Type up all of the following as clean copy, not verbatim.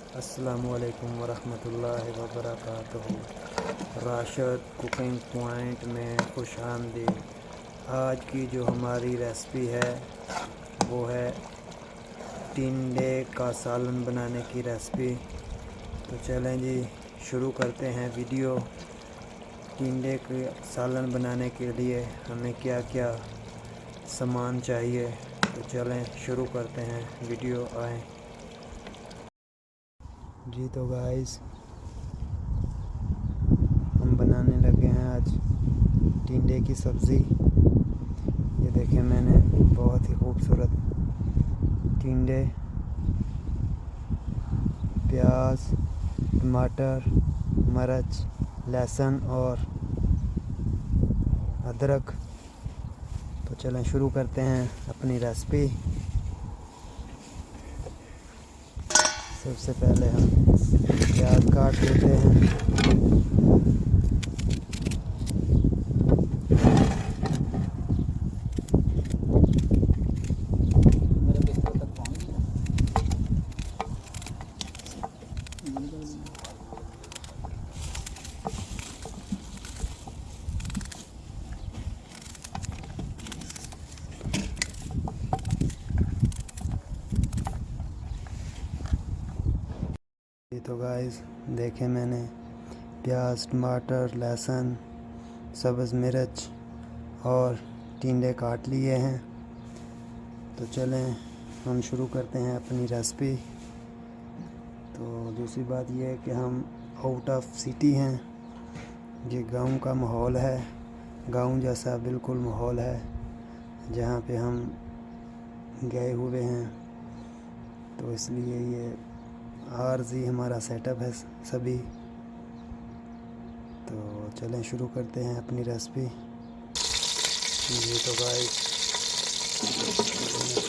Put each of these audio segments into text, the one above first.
अस्सलामुअलैकुम वरहमतुल्लाहि वबरकातुहू। Rashid cooking point में खुश आमदीद। आज की जो हमारी रेसिपी है वो है टिंडे का सालन बनाने की रेसिपी। तो चलें जी, शुरू करते हैं वीडियो। टिंडे के सालन बनाने के लिए हमें क्या क्या सामान चाहिए, तो चलें शुरू करते हैं, वीडियो आए जी। तो गाइस, हम बनाने लगे हैं आज टिंडे की सब्ज़ी। ये देखें, मैंने बहुत ही खूबसूरत टिंडे, प्याज, टमाटर, मिर्च, लहसुन और अदरक। तो चलें शुरू करते हैं अपनी रेसिपी। सबसे पहले हम प्याज काट लेते हैं। तो गाइस देखें, मैंने प्याज, टमाटर, लहसुन, सब्ज़ मिर्च और टिंडे काट लिए हैं। तो चलें हम शुरू करते हैं अपनी रेसिपी। तो दूसरी बात यह है कि हम आउट ऑफ सिटी हैं। ये गांव का माहौल है, गांव जैसा बिल्कुल माहौल है जहाँ पे हम गए हुए हैं। तो इसलिए ये आरज़ी हमारा सेटअप है सभी। तो चलें शुरू करते हैं अपनी रेसिपी। ये तो गाइस,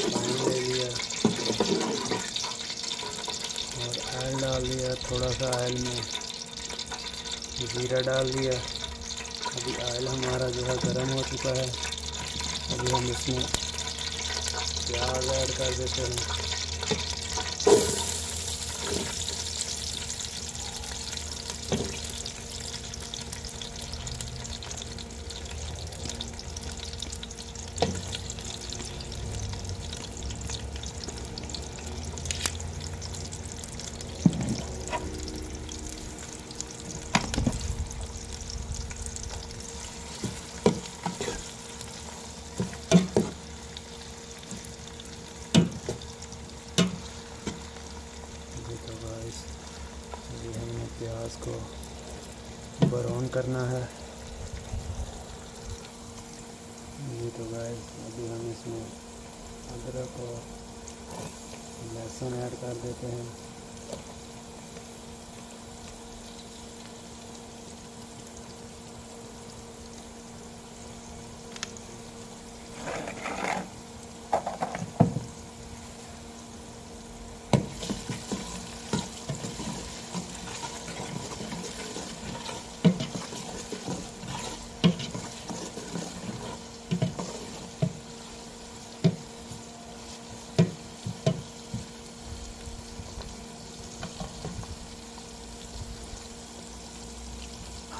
पानी ले लिया और ऑयल डाल दिया। थोड़ा सा ऑयल में जीरा डाल दिया। अभी ऑयल हमारा जो है गर्म हो चुका है। अभी हम इसमें प्याज ऐड कर देते हैं। अभी हमने प्याज को ब्राउन करना है। ये तो गाइस, अभी हम इसमें अदरक और लहसुन ऐड कर देते हैं।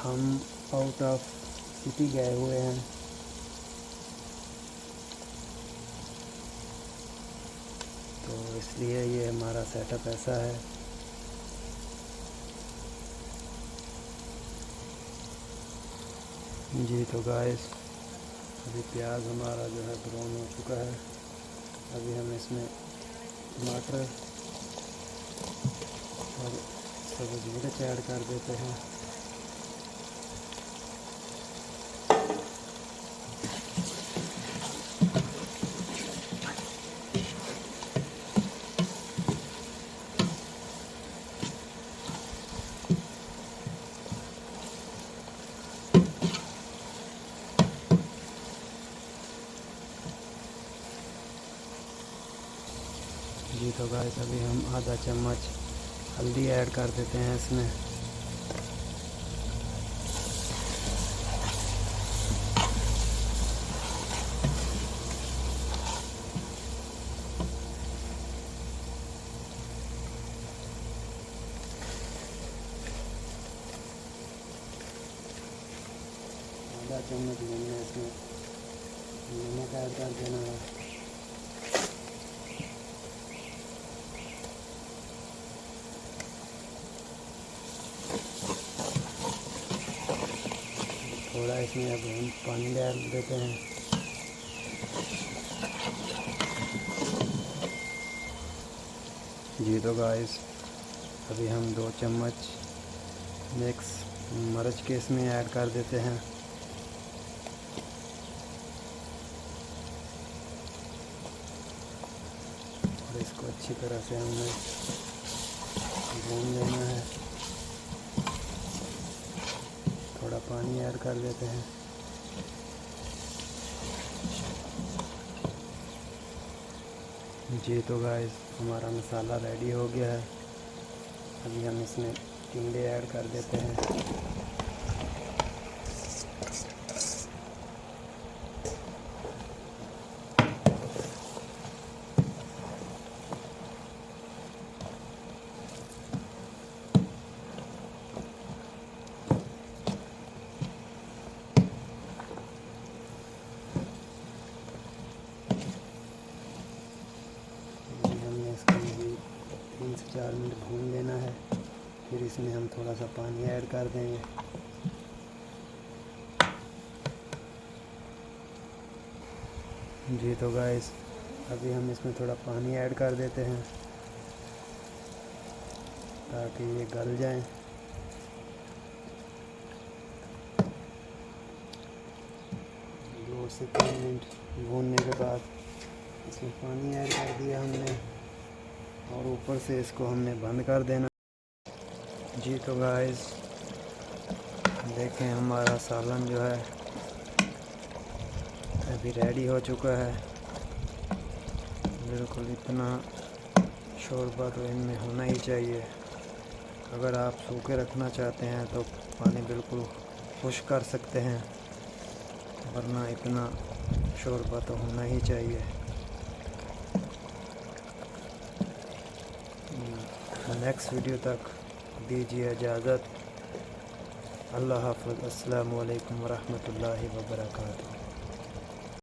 हम आउट ऑफ सिटी गए हुए हैं, तो इसलिए ये हमारा सेटअप ऐसा है। जी तो गाइस, अभी प्याज हमारा जो है ब्राउन हो चुका है। अभी हम इसमें टमाटर और सब्ज़ मिर्च ऐड कर देते हैं। जी तो गाइस, अभी हम आधा चम्मच हल्दी ऐड कर देते हैं इसमें। चम्मच भूनना है। इसमें नमक ऐड कर देना है। थोड़ा इसमें अब हम पानी डाल देते हैं। जी तो गाइस, अभी हम 2 चम्मच मिक्स मिर्च के इसमें ऐड कर देते हैं। और इसको अच्छी तरह से हमने भून लेना है। थोड़ा पानी ऐड कर देते हैं। जी तो गाइस, हमारा मसाला रेडी हो गया है। अभी हम इसमें टिंडे ऐड कर देते हैं। हमने इसको भी 3 से 4 मिनट भून लेना है। फिर इसमें हम थोड़ा सा पानी ऐड कर देंगे। जी तो गाइस, अभी हम इसमें थोड़ा पानी ऐड कर देते हैं ताकि ये गल जाएं। दो से 3 मिनट भूनने के बाद इसमें पानी ऐड कर दिया हमने और ऊपर से इसको हमने बंद कर देना। जी तो गाइस, देखें हमारा सालन जो है अभी रेडी हो चुका है। बिल्कुल इतना शोरबा तो इनमें होना ही चाहिए। अगर आप सूखे रखना चाहते हैं तो पानी बिल्कुल खुश्क कर सकते हैं, वरना इतना शोरबा तो होना ही चाहिए। नेक्स्ट वीडियो तक दीजिए इजाज़त। अल्लाह हाफ़िज़। अस्सलामु अलैकुम वरहमतुल्लाहि वबरकातुहू।